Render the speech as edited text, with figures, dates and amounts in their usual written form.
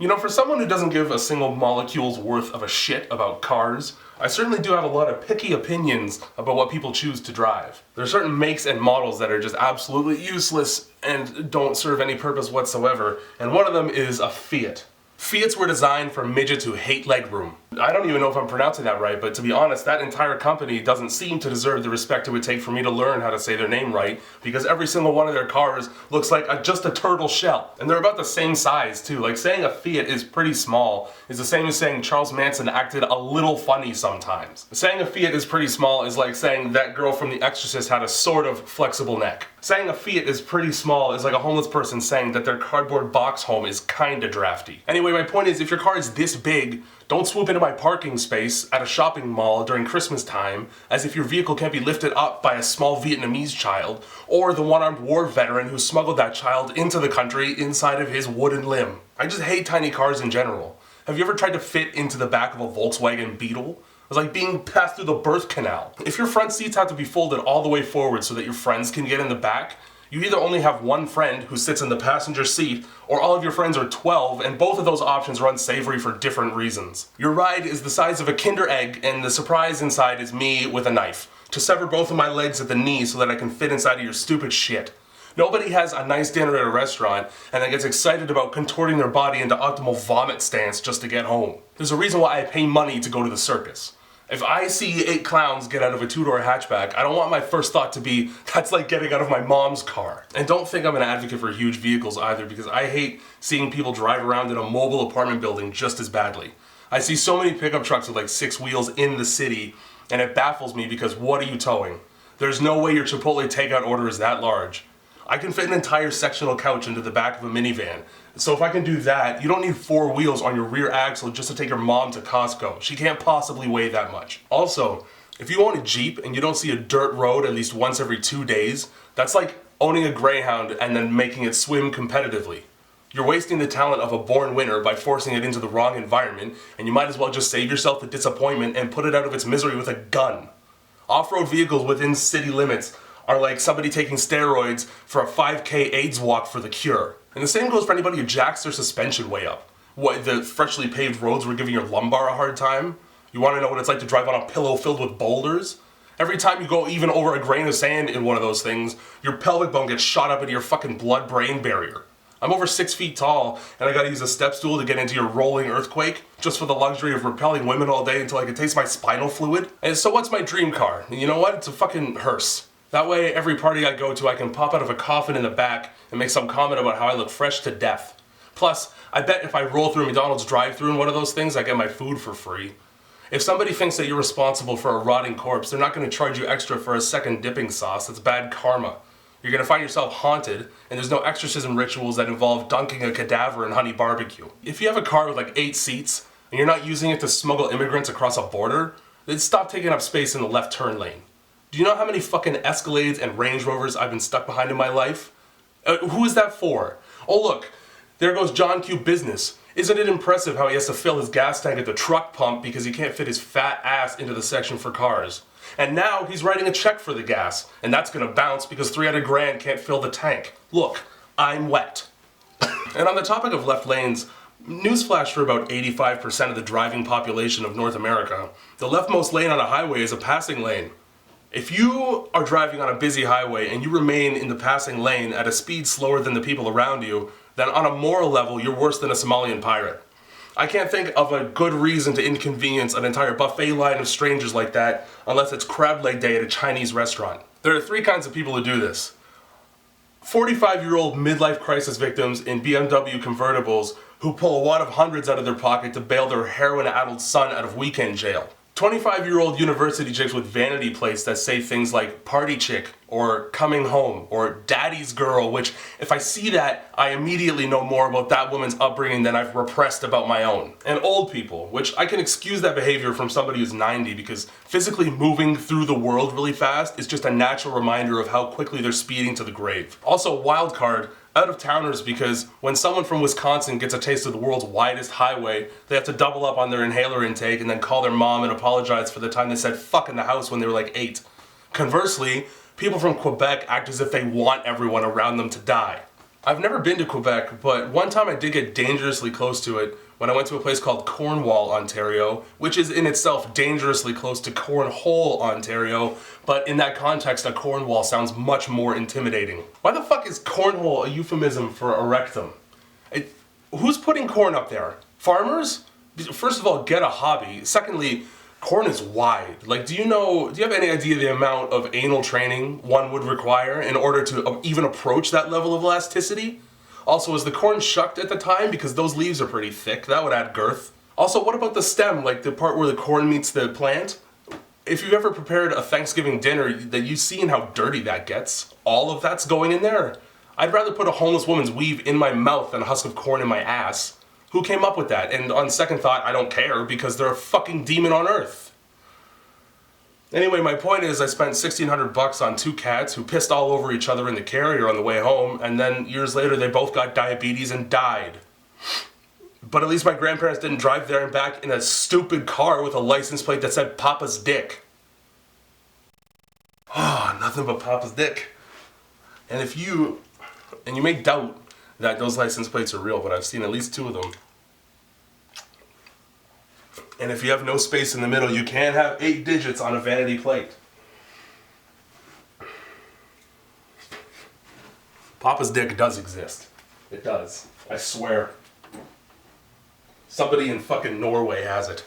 You know, for someone who doesn't give a single molecule's worth of a shit about cars, I certainly do have a lot of picky opinions about what people choose to drive. There are certain makes and models that are just absolutely useless and don't serve any purpose whatsoever, and one of them is a Fiat. Fiats were designed for midgets who hate legroom. I don't even know if I'm pronouncing that right, but to be honest, that entire company doesn't seem to deserve the respect it would take for me to learn how to say their name right, because every single one of their cars looks like just a turtle shell. And they're about the same size too. Like, saying a Fiat is pretty small is the same as saying Charles Manson acted a little funny sometimes. Saying a Fiat is pretty small is like saying that girl from The Exorcist had a sort of flexible neck. Saying a Fiat is pretty small is like a homeless person saying that their cardboard box home is kinda drafty. Anyway, my point is, if your car is this big, don't swoop into my parking space at a shopping mall during Christmas time as if your vehicle can't be lifted up by a small Vietnamese child, or the one-armed war veteran who smuggled that child into the country inside of his wooden limb. I just hate tiny cars in general. Have you ever tried to fit into the back of a Volkswagen Beetle? It was like being passed through the birth canal. If your front seats have to be folded all the way forward so that your friends can get in the back, you either only have one friend who sits in the passenger seat, or all of your friends are 12, and both of those options are unsavory for different reasons. Your ride is the size of a Kinder Egg, and the surprise inside is me with a knife, to sever both of my legs at the knee so that I can fit inside of your stupid shit. Nobody has a nice dinner at a restaurant and then gets excited about contorting their body into optimal vomit stance just to get home. There's a reason why I pay money to go to the circus. If I see 8 clowns get out of a 2-door hatchback, I don't want my first thought to be, that's like getting out of my mom's car. And don't think I'm an advocate for huge vehicles either, because I hate seeing people drive around in a mobile apartment building just as badly. I see so many pickup trucks with like 6 wheels in the city, and it baffles me because what are you towing? There's no way your Chipotle takeout order is that large. I can fit an entire sectional couch into the back of a minivan. So if I can do that, you don't need 4 wheels on your rear axle just to take your mom to Costco. She can't possibly weigh that much. Also, if you own a Jeep and you don't see a dirt road at least once every 2 days, that's like owning a Greyhound and then making it swim competitively. You're wasting the talent of a born winner by forcing it into the wrong environment, and you might as well just save yourself the disappointment and put it out of its misery with a gun. Off-road vehicles within city limits are like somebody taking steroids for a 5K AIDS walk for the cure. And the same goes for anybody who jacks their suspension way up. What, the freshly paved roads were giving your lumbar a hard time? You want to know what it's like to drive on a pillow filled with boulders? Every time you go even over a grain of sand in one of those things, your pelvic bone gets shot up into your fucking blood-brain barrier. I'm over 6 feet tall, and I gotta use a step stool to get into your rolling earthquake, just for the luxury of repelling women all day until I can taste my spinal fluid. And so what's my dream car? You know what? It's a fucking hearse. That way, every party I go to, I can pop out of a coffin in the back and make some comment about how I look fresh to death. Plus, I bet if I roll through a McDonald's drive-thru in one of those things, I get my food for free. If somebody thinks that you're responsible for a rotting corpse, they're not going to charge you extra for a second dipping sauce. That's bad karma. You're going to find yourself haunted, and there's no exorcism rituals that involve dunking a cadaver in honey barbecue. If you have a car with like 8 seats, and you're not using it to smuggle immigrants across a border, then stop taking up space in the left turn lane. Do you know how many fucking Escalades and Range Rovers I've been stuck behind in my life? Who is that for? Oh look, there goes John Q. Business. Isn't it impressive how he has to fill his gas tank at the truck pump because he can't fit his fat ass into the section for cars? And now he's writing a check for the gas, and that's gonna bounce because 300 grand can't fill the tank. Look, I'm wet. And on the topic of left lanes, newsflash for about 85% of the driving population of North America, the leftmost lane on a highway is a passing lane. If you are driving on a busy highway and you remain in the passing lane at a speed slower than the people around you, then on a moral level, you're worse than a Somalian pirate. I can't think of a good reason to inconvenience an entire buffet line of strangers like that unless it's crab leg day at a Chinese restaurant. There are 3 kinds of people who do this. 45-year-old midlife crisis victims in BMW convertibles who pull a wad of hundreds out of their pocket to bail their heroin-addled son out of weekend jail. 25-year-old university chicks with vanity plates that say things like party chick, or coming home, or daddy's girl, which, if I see that, I immediately know more about that woman's upbringing than I've repressed about my own. And old people, which I can excuse that behavior from somebody who's 90 because physically moving through the world really fast is just a natural reminder of how quickly they're speeding to the grave. Also, wild card, out-of-towners, because when someone from Wisconsin gets a taste of the world's widest highway, they have to double up on their inhaler intake and then call their mom and apologize for the time they said fuck in the house when they were like 8. Conversely, people from Quebec act as if they want everyone around them to die. I've never been to Quebec, but one time I did get dangerously close to it when I went to a place called Cornwall, Ontario, which is in itself dangerously close to Cornhole, Ontario, but in that context, a Cornwall sounds much more intimidating. Why the fuck is cornhole a euphemism for a rectum? Who's putting corn up there? Farmers? First of all, get a hobby. Secondly, corn is wide. Like, do you have any idea the amount of anal training one would require in order to even approach that level of elasticity? Also, is the corn shucked at the time? Because those leaves are pretty thick. That would add girth. Also, what about the stem, like the part where the corn meets the plant? If you've ever prepared a Thanksgiving dinner, that you've seen how dirty that gets. All of that's going in there. I'd rather put a homeless woman's weave in my mouth than a husk of corn in my ass. Who came up with that? And on second thought, I don't care because they're a fucking demon on earth. Anyway, my point is I spent $1,600 on 2 cats who pissed all over each other in the carrier on the way home, and then years later they both got diabetes and died. But at least my grandparents didn't drive there and back in a stupid car with a license plate that said Papa's Dick. Ah, nothing but Papa's Dick. And you may doubt that those license plates are real, but I've seen at least 2 of them. And if you have no space in the middle, you can have 8 digits on a vanity plate. Papa's Dick does exist. It does. I swear. Somebody in fucking Norway has it.